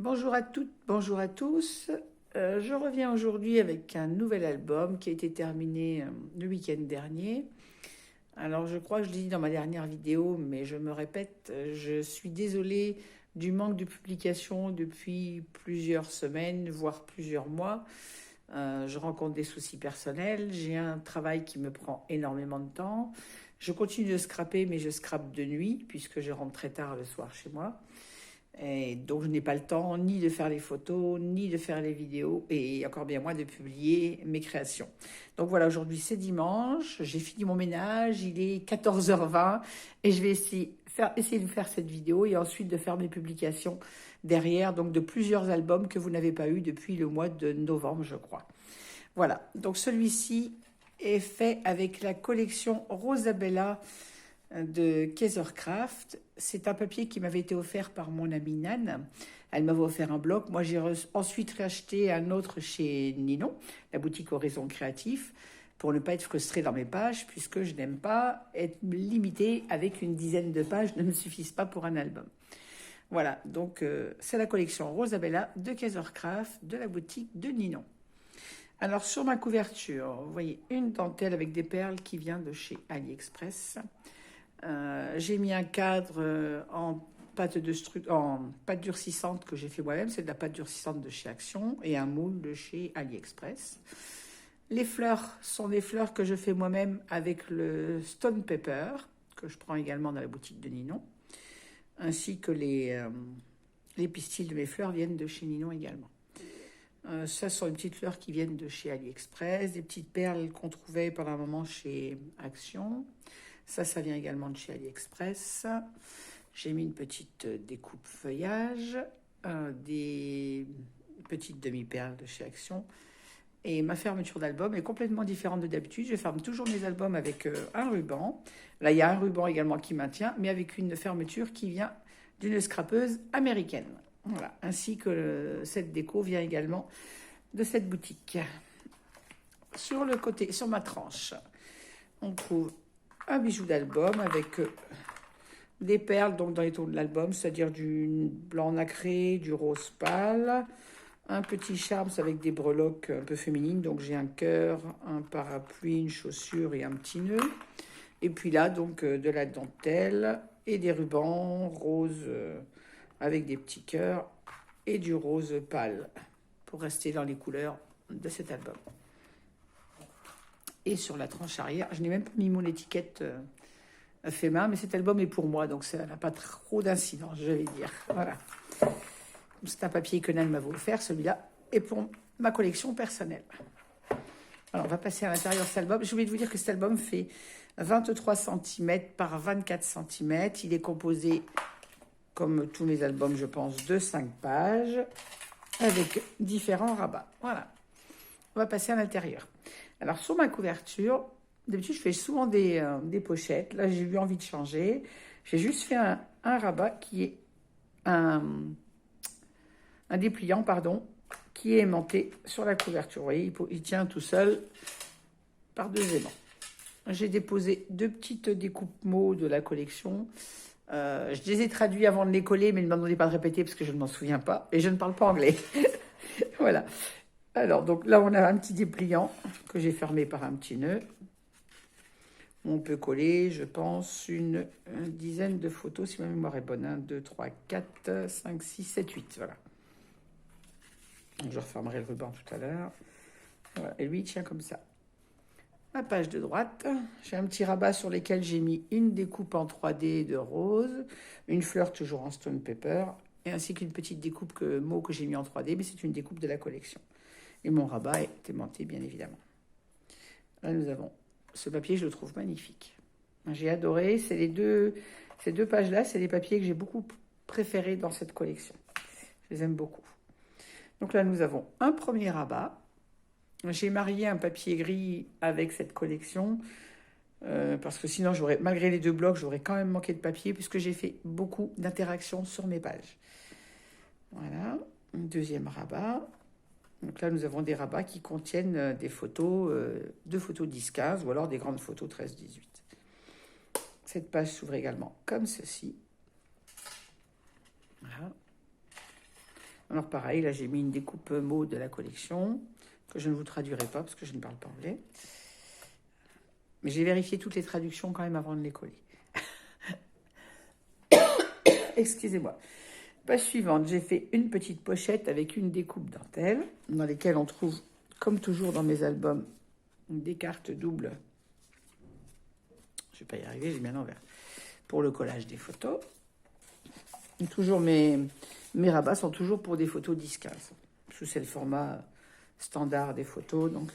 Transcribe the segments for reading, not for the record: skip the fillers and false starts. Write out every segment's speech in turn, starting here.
Bonjour à toutes, bonjour à tous. Je reviens aujourd'hui avec un nouvel album qui a été terminé le week-end dernier. Alors je crois que je l'ai dit dans ma dernière vidéo, mais je me répète, je suis désolée du manque de publication depuis plusieurs semaines, voire plusieurs mois. Je rencontre des soucis personnels, j'ai un travail qui me prend énormément de temps. Je continue de scraper, mais je scrape de nuit, puisque je rentre très tard le soir chez moi. Et donc je n'ai pas le temps ni de faire les photos, ni de faire les vidéos, et encore bien moins de publier mes créations. Donc voilà, aujourd'hui c'est dimanche, j'ai fini mon ménage, il est 14h20, et je vais essayer de faire cette vidéo et ensuite de faire mes publications derrière, donc de plusieurs albums que vous n'avez pas eu depuis le mois de novembre, je crois. Voilà, donc celui-ci est fait avec la collection Rosabella de Kaisercraft. C'est un papier qui m'avait été offert par mon amie Nan. Elle m'avait offert un bloc. Moi, j'ai ensuite racheté un autre chez Ninon, la boutique Horizon Créatif, pour ne pas être frustrée dans mes pages, puisque je n'aime pas être limitée avec une dizaine de pages, ne me suffisent pas pour un album. Voilà, donc c'est la collection Rosabella de Kaisercraft de la boutique de Ninon. Alors sur ma couverture, vous voyez une dentelle avec des perles qui vient de chez AliExpress. J'ai mis un cadre en pâte durcissante que j'ai fait moi-même. C'est de la pâte durcissante de chez Action et un moule de chez AliExpress. Les fleurs sont des fleurs que je fais moi-même avec le Stone Pepper, que je prends également dans la boutique de Ninon. Ainsi que les pistils de mes fleurs viennent de chez Ninon également. Ça sont des petites fleurs qui viennent de chez AliExpress, des petites perles qu'on trouvait pendant un moment chez Action. Ça vient également de chez AliExpress. J'ai mis une petite découpe feuillage, des petites demi-perles de chez Action. Et ma fermeture d'album est complètement différente de d'habitude. Je ferme toujours mes albums avec un ruban. Là, il y a un ruban également qui maintient, mais avec une fermeture qui vient d'une scrapeuse américaine. Voilà. Ainsi que cette déco vient également de cette boutique. Sur le côté, sur ma tranche, on trouve un bijou d'album avec des perles donc dans les tons de l'album, c'est-à-dire du blanc nacré, du rose pâle, un petit charms avec des breloques un peu féminines, donc j'ai un cœur, un parapluie, une chaussure et un petit nœud. Et puis là, donc de la dentelle et des rubans roses avec des petits cœurs et du rose pâle pour rester dans les couleurs de cet album. Et sur la tranche arrière, je n'ai même pas mis mon étiquette fait main, mais cet album est pour moi, donc ça n'a pas trop d'incidence, je vais dire. Voilà. C'est un papier que Nan m'avait offert, celui-là, et pour ma collection personnelle. Alors, on va passer à l'intérieur de cet album. J'ai oublié de vous dire que cet album fait 23 cm par 24 cm. Il est composé, comme tous mes albums, je pense, de 5 pages, avec différents rabats. Voilà. On va passer à l'intérieur. Alors, sur ma couverture, d'habitude, je fais souvent des pochettes. Là, j'ai eu envie de changer. J'ai juste fait un rabat qui est un dépliant, pardon, qui est aimanté sur la couverture. Vous voyez, il tient tout seul par deux aimants. J'ai déposé deux petites découpes mots de la collection. Je les ai traduits avant de les coller, mais ne me demandez pas de répéter parce que je ne m'en souviens pas. Et je ne parle pas anglais. Voilà. Alors, donc là, on a un petit dépliant que j'ai fermé par un petit nœud. On peut coller, je pense, une dizaine de photos, si ma mémoire est bonne. 1, 2, 3, 4, 5, 6, 7, 8. Voilà. Je refermerai le ruban tout à l'heure. Voilà. Et lui, il tient comme ça. Ma page de droite, j'ai un petit rabat sur lequel j'ai mis une découpe en 3D de rose, une fleur toujours en stone pepper, et ainsi qu'une petite découpe mot que j'ai mis en 3D, mais c'est une découpe de la collection. Et mon rabat est aimanté, bien évidemment. Là, nous avons ce papier, je le trouve magnifique. J'ai adoré. Ces deux pages-là, c'est les papiers que j'ai beaucoup préférés dans cette collection. Je les aime beaucoup. Donc là, nous avons un premier rabat. J'ai marié un papier gris avec cette collection parce que sinon, malgré les deux blocs, j'aurais quand même manqué de papier puisque j'ai fait beaucoup d'interactions sur mes pages. Voilà, un deuxième rabat. Donc là, nous avons des rabats qui contiennent des photos, deux photos 10-15 ou alors des grandes photos 13-18. Cette page s'ouvre également comme ceci. Voilà. Alors pareil, là j'ai mis une découpe mot de la collection, que je ne vous traduirai pas parce que je ne parle pas anglais. Mais j'ai vérifié toutes les traductions quand même avant de les coller. Excusez-moi. Page suivante, j'ai fait une petite pochette avec une découpe dentelle, dans lesquelles on trouve, comme toujours dans mes albums, des cartes doubles. Je ne vais pas y arriver, j'ai mis à l'envers. Pour le collage des photos. Et toujours mes rabats sont toujours pour des photos 10-15. Parce que c'est le format standard des photos. Donc,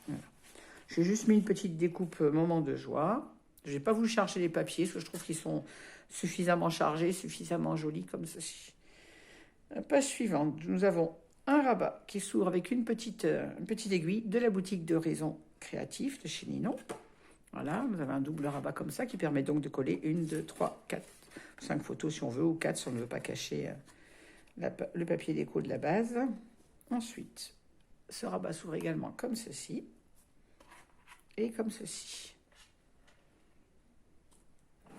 voilà. J'ai juste mis une petite découpe moment de joie. Je n'ai pas voulu charger les papiers, parce que je trouve qu'ils sont suffisamment chargés, suffisamment jolis comme ceci. Page suivante, nous avons un rabat qui s'ouvre avec une petite aiguille de la boutique d'Horizon Créatif de chez Ninon. Voilà, vous avez un double rabat comme ça qui permet donc de coller 1, 2, 3, 4, 5 photos si on veut, ou 4 si on ne veut pas cacher le papier déco de la base. Ensuite, ce rabat s'ouvre également comme ceci et comme ceci.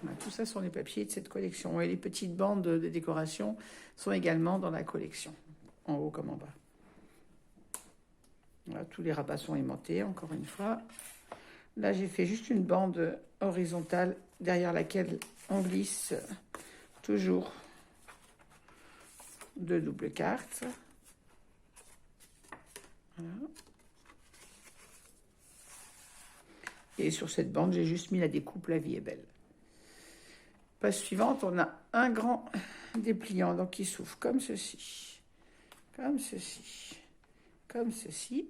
Voilà, tout ça sont les papiers de cette collection. Et les petites bandes de décoration sont également dans la collection, en haut comme en bas. Voilà, tous les rabats sont aimantés, encore une fois. Là, j'ai fait juste une bande horizontale derrière laquelle on glisse toujours 2 doubles cartes. Voilà. Et sur cette bande, j'ai juste mis la découpe La vie est belle. Page suivante, on a un grand dépliant donc qui s'ouvre comme ceci, comme ceci, comme ceci,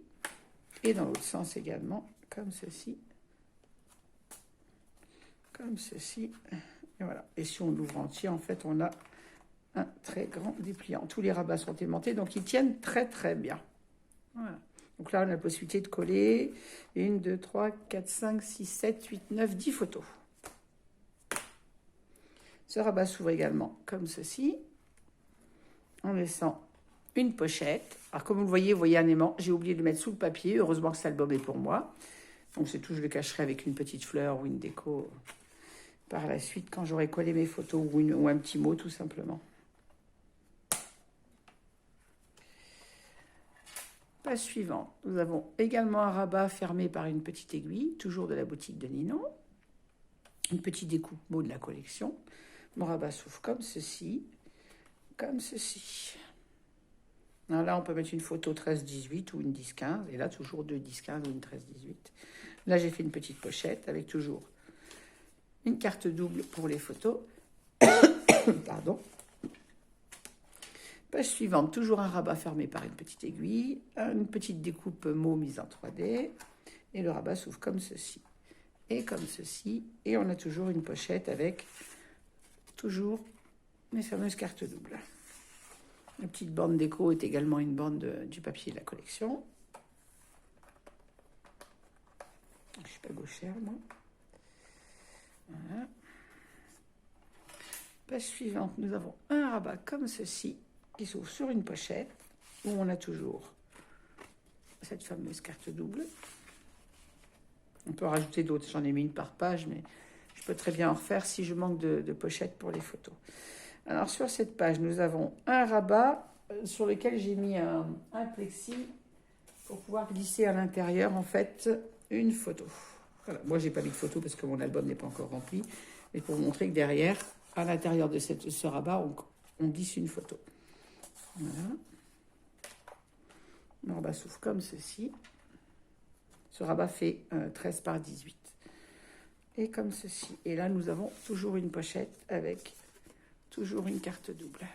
et dans l'autre sens également, comme ceci, comme ceci, et voilà. Et si on l'ouvre entier, en fait, on a un très grand dépliant. Tous les rabats sont aimantés, donc ils tiennent très très bien. Voilà. Donc là, on a la possibilité de coller 1, 2, 3, 4, 5, 6, 7, 8, 9, 10 photos. Ce rabat s'ouvre également comme ceci, en laissant une pochette. Alors comme vous le voyez un aimant, j'ai oublié de le mettre sous le papier. Heureusement que cet album est pour moi. Donc c'est tout, je le cacherai avec une petite fleur ou une déco par la suite quand j'aurai collé mes photos ou un petit mot tout simplement. Page suivante, nous avons également un rabat fermé par une petite aiguille, toujours de la boutique de Ninon. Une petite découpe mot de la collection. Mon rabat s'ouvre comme ceci, comme ceci. Alors là, on peut mettre une photo 13-18 ou une 10-15. Et là, toujours 2 10-15 ou une 13-18. Là, j'ai fait une petite pochette avec toujours une carte double pour les photos. Pardon. Page suivante, toujours un rabat fermé par une petite aiguille. Une petite découpe mot mise en 3D. Et le rabat s'ouvre comme ceci. Et comme ceci. Et on a toujours une pochette avec toujours mes fameuses cartes doubles. La petite bande déco est également une bande du papier de la collection. Je ne suis pas gauchère, moi. Voilà. Page suivante, nous avons un rabat comme ceci qui s'ouvre sur une pochette où on a toujours cette fameuse carte double. On peut rajouter d'autres, j'en ai mis une par page, mais je peux très bien en refaire si je manque de pochettes pour les photos. Alors sur cette page, nous avons un rabat sur lequel j'ai mis un plexi pour pouvoir glisser à l'intérieur en fait une photo. Voilà. Moi, j'ai pas mis de photo parce que mon album n'est pas encore rempli, mais pour vous montrer que derrière, à l'intérieur de ce rabat, on glisse une photo. Voilà. Le rabat s'ouvre comme ceci. Ce rabat fait 13 par 18. Et comme ceci. Et là, nous avons toujours une pochette avec toujours une carte double.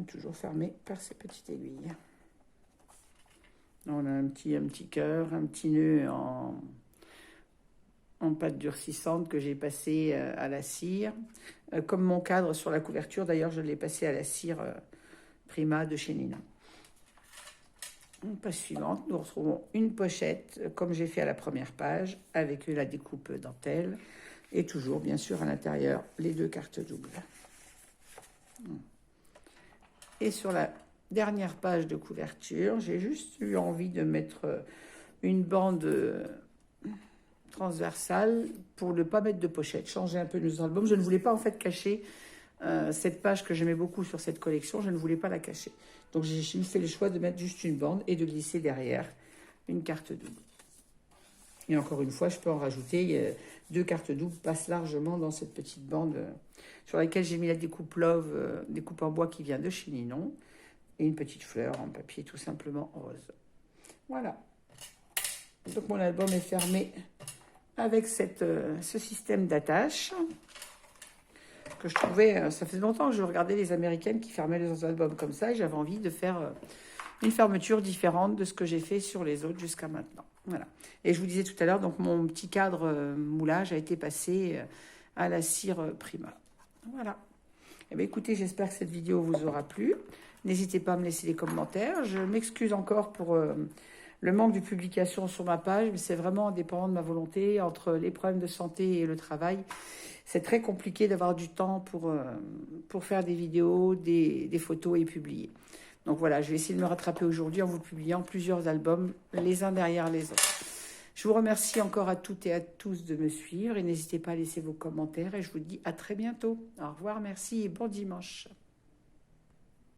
Toujours fermé par ces petites aiguilles. On a un petit cœur, un petit nœud en pâte durcissante que j'ai passé à la cire. Comme mon cadre sur la couverture, d'ailleurs, je l'ai passé à la cire Prima de chez Ninon. Page suivante, nous retrouvons une pochette, comme j'ai fait à la première page, avec la découpe dentelle, et toujours, bien sûr, à l'intérieur, les 2 cartes doubles. Et sur la dernière page de couverture, j'ai juste eu envie de mettre une bande transversale pour ne pas mettre de pochette, changer un peu nos albums. Je ne voulais pas en fait cacher cette page que j'aimais beaucoup sur cette collection, je ne voulais pas la cacher. Donc j'ai fait le choix de mettre juste une bande et de glisser derrière une carte double. Et encore une fois, je peux en rajouter. 2 cartes doubles passent largement dans cette petite bande sur laquelle j'ai mis la découpe Love, découpe en bois qui vient de chez Ninon. Et une petite fleur en papier tout simplement rose. Voilà. Donc mon album est fermé avec ce système d'attache que je trouvais... Ça faisait longtemps que je regardais les Américaines qui fermaient leurs albums comme ça et j'avais envie de faire une fermeture différente de ce que j'ai fait sur les autres jusqu'à maintenant. Voilà. Et je vous disais tout à l'heure, donc mon petit cadre moulage a été passé à la cire Prima. Voilà. Eh bien, écoutez, j'espère que cette vidéo vous aura plu. N'hésitez pas à me laisser des commentaires. Je m'excuse encore pour le manque de publication sur ma page, mais c'est vraiment indépendant de ma volonté. Entre les problèmes de santé et le travail, c'est très compliqué d'avoir du temps pour faire des vidéos, des photos et publier. Donc voilà, je vais essayer de me rattraper aujourd'hui en vous publiant plusieurs albums, les uns derrière les autres. Je vous remercie encore à toutes et à tous de me suivre et n'hésitez pas à laisser vos commentaires et je vous dis à très bientôt. Au revoir, merci et bon dimanche.